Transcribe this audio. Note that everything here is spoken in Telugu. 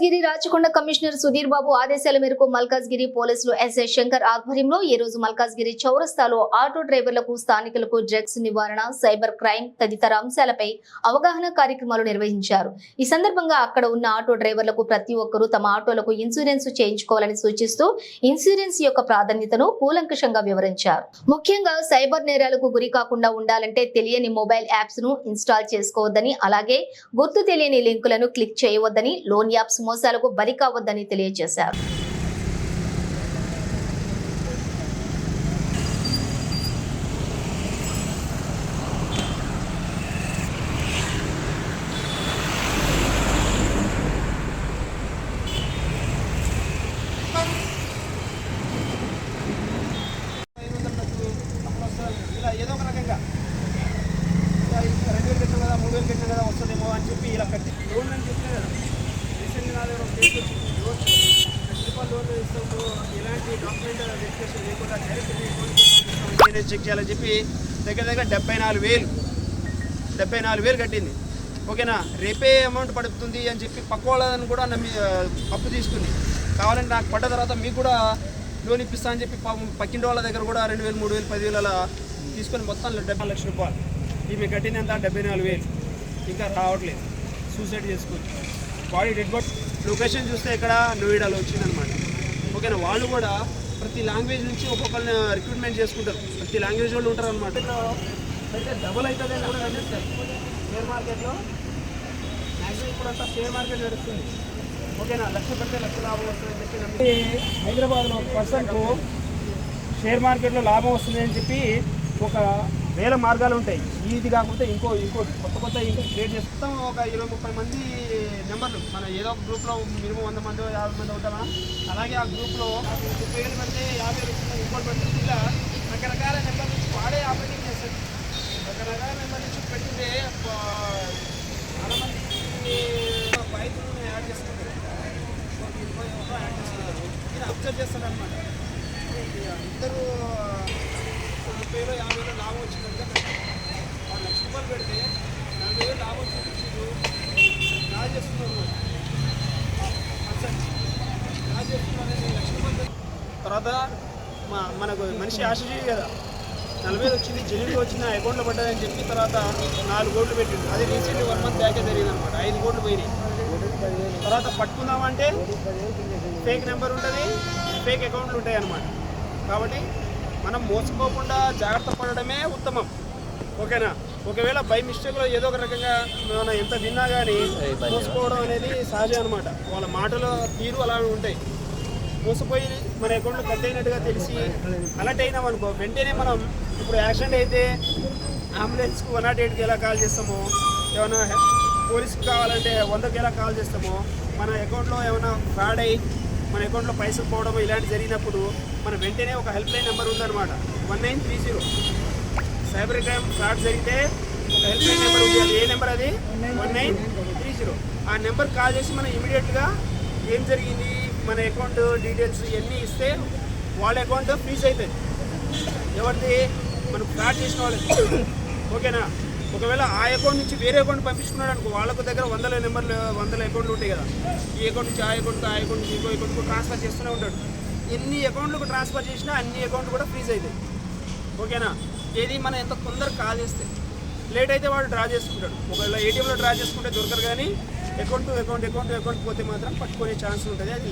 మల్కాజ్గిరి రాచకొండ కమిషనర్ సుధీర్ బాబు ఆదేశాల మేరకు మల్కాజ్గిరి పోలీసులు ఎస్ఐ శంకర్ ఆధ్వర్యంలో ఈ రోజు మల్కాజ్గిరి చౌరస్తాలో ఆటో డ్రైవర్లకు స్థానికులకు డ్రగ్స్ నివారణ సైబర్ క్రైమ్ తదితర అంశాలపై అవగాహన కార్యక్రమాలు నిర్వహించారు. ఈ సందర్భంగా అక్కడ ఉన్న ఆటో డ్రైవర్లకు ప్రతి ఒక్కరూ తమ ఆటోలకు ఇన్సూరెన్స్ చేయించుకోవాలని సూచిస్తూ ఇన్సూరెన్స్ యొక్క ప్రాధాన్యతను కూలంకషంగా వివరించారు. ముఖ్యంగా సైబర్ నేరాలకు గురి కాకుండా ఉండాలంటే తెలియని మొబైల్ యాప్స్ ను ఇన్స్టాల్ చేసుకోవద్దని, అలాగే గుర్తు తెలియని లింకులను క్లిక్ చేయవద్దని, లోన్ యాప్స్ మోసాలకు బలి కావద్దని తెలియజేశారు. ఏదో ఒక రకంగా 2000 కట్టినా కదా 3000 కట్టినా కదా వస్తుందేమో అని చెప్పి ఇలా కట్టి లోన్ అని చెప్పినా కదా. రీసెంట్గా నా దగ్గర కేసు వచ్చింది. లోన్ ఇస్తాము, ఎలాంటి డాక్యుమెంట్ వెరిఫికేషన్ లేకుండా డైరెక్ట్ చెక్ చేయాలని చెప్పి దగ్గర 74,000 కట్టింది. ఓకేనా, రేపే అమౌంట్ పడుతుంది అని చెప్పి పక్క వాళ్ళని కూడా నమ్మి అప్పు తీసుకుంది. కావాలంటే నాకు పడ్డ తర్వాత మీకు కూడా లోన్ ఇప్పిస్తా అని చెప్పి పక్కింటి వాళ్ళ దగ్గర కూడా 2,000, 3,000, 10,000 అలా తీసుకొని మొత్తం 70 లక్షల రూపాయలు. ఈమె కట్టినంత 74,000 ఇంకా రావట్లేదు. సూసైడ్ చేసుకుంది. బాడీ డెడ్ బాడీ లొకేషన్ చూస్తే ఇక్కడ నోయిడాలో వచ్చిందనమాట. ఓకేనా, వాళ్ళు కూడా ప్రతి లాంగ్వేజ్ నుంచి ఒక్కొక్కరిని రిక్రూట్మెంట్ చేసుకుంటారు. ప్రతి లాంగ్వేజ్ వాళ్ళు ఉంటారు అనమాట. అయితే డబుల్ అవుతుంది అని కూడా కనిపిస్తారు. షేర్ మార్కెట్లో మ్యాక్సిమం ఇప్పుడంతా షేర్ మార్కెట్ నడుస్తుంది. ఓకేనా, లక్ష పెడితే లక్ష లాభం వస్తుందని చెప్పి హైదరాబాద్లో ఒక పర్సన్కు షేర్ మార్కెట్లో లాభం వస్తుంది అని చెప్పి ఒక వేల మార్గాలు ఉంటాయి. ఇది కాకపోతే ఇంకోటి కొత్త ఇంకా క్రియేట్ చేస్తాం. ఒక 20-30 మంది నెంబర్లు మన ఏదో ఒక గ్రూప్లో మినిమం 100 మంది 50 మంది ఉంటామా. అలాగే ఆ గ్రూప్లో 30,000 మంది 50,000 ఇంకోటి పెట్టి ఇలా రకరకాల నెంబర్ నుంచి వాడే ఆపరేటింగ్ చేస్తారు. రకరకాల నెంబర్ నుంచి పెట్టితే చాలా మంది బైకులను యాడ్ చేసుకుంటారు. ఇది అబ్జర్వ్ చేస్తారు అనమాట. ఇద్దరు 30,000, 50,000 లాభం వచ్చిందంటే 1 లక్ష రూపాయలు పెడితే 40,000 లాభం చూపించారు. డ్రా చేస్తున్నారు లక్ష రూపాయలు. తర్వాత మనకు మనిషి ఆశజీవి కదా, 40,000 వచ్చింది, జెన్యున్గా వచ్చింది, అకౌంట్లో పడ్డదని చెప్పి తర్వాత 4 కోట్లు పెట్టిండు. అది రీసెంట్లీ 1 మంత్ బ్యాకే జరిగింది అనమాట. 5 కోట్లు పోయినాయి. తర్వాత పట్టుకుందామంటే ఫేక్ నెంబర్ ఉంటుంది, ఫేక్ అకౌంట్లు ఉంటాయి అన్నమాట. కాబట్టి మనం మోసపోకుండా జాగ్రత్త పడడమే ఉత్తమం. ఓకేనా, ఒకవేళ బై మిస్టేక్లో ఏదో ఒక రకంగా మనం ఎంత విన్నా కానీ మోసపోవడం అనేది సహజం అనమాట. వాళ్ళ మాటల తీరు అలా ఉంటాయి. మోసపోయి మన అకౌంట్లో కట్ అయినట్టుగా తెలిసి అలర్ట్ అయినాం అనుకో, వెంటనే మనం ఇప్పుడు యాక్సిడెంట్ అయితే అంబులెన్స్కు 108కి ఎలా కాల్ చేస్తామో, ఏమైనా పోలీస్కి కావాలంటే 100కి ఎలా కాల్ చేస్తామో, మన అకౌంట్లో ఏమైనా ఫ్రాడ్ అయ్యి మన అకౌంట్లో పైసలు పోవడం ఇలాంటి జరిగినప్పుడు మన వెంటనే ఒక హెల్ప్ లైన్ నెంబర్ ఉందన్నమాట, 1930. సైబర్ క్రైమ్ ఫ్రాడ్ జరిగితే ఒక హెల్ప్ లైన్ నెంబర్ ఉంది. ఏ నెంబర్ అది? 1930. ఆ నెంబర్ కాల్ చేసి మనం ఇమీడియట్గా ఏం జరిగింది, మన అకౌంట్ డీటెయిల్స్ ఇవన్నీ ఇస్తే వాళ్ళ అకౌంట్ ఫ్రీజ్ అవుతుంది. ఎవరిది? మనకు ఫ్రాడ్ చేసిన వాళ్ళకి. ఓకేనా, ఒకవేళ ఆ అకౌంట్ నుంచి వేరే అకౌంట్ పంపించుకున్నాడు అనుకో, వాళ్ళకు దగ్గర 100 అకౌంట్లు ఉంటాయి కదా. ఈ అకౌంట్ నుంచి ఆ అకౌంట్కి, ఆ అకౌంట్ నుంచి ఇంకో అకౌంట్కు ట్రాన్స్ఫర్ చేస్తూనే ఉంటాడు. ఎన్ని అకౌంట్లకు ట్రాన్స్ఫర్ చేసినా అన్ని అకౌంట్లు కూడా ఫ్రీజ్ అవుతాయి. ఓకేనా, ఏది మనం ఎంత తొందరగా కాల్ చేస్తే, లేట్ అయితే వాడు డ్రా చేసుకుంటాడు. ఒకవేళ ఏటీఎంలో డ్రా చేసుకుంటే దొరకరు, కానీ అకౌంట్ పోతే మాత్రం పట్టుకునే ఛాన్స్ ఉంటుంది. అది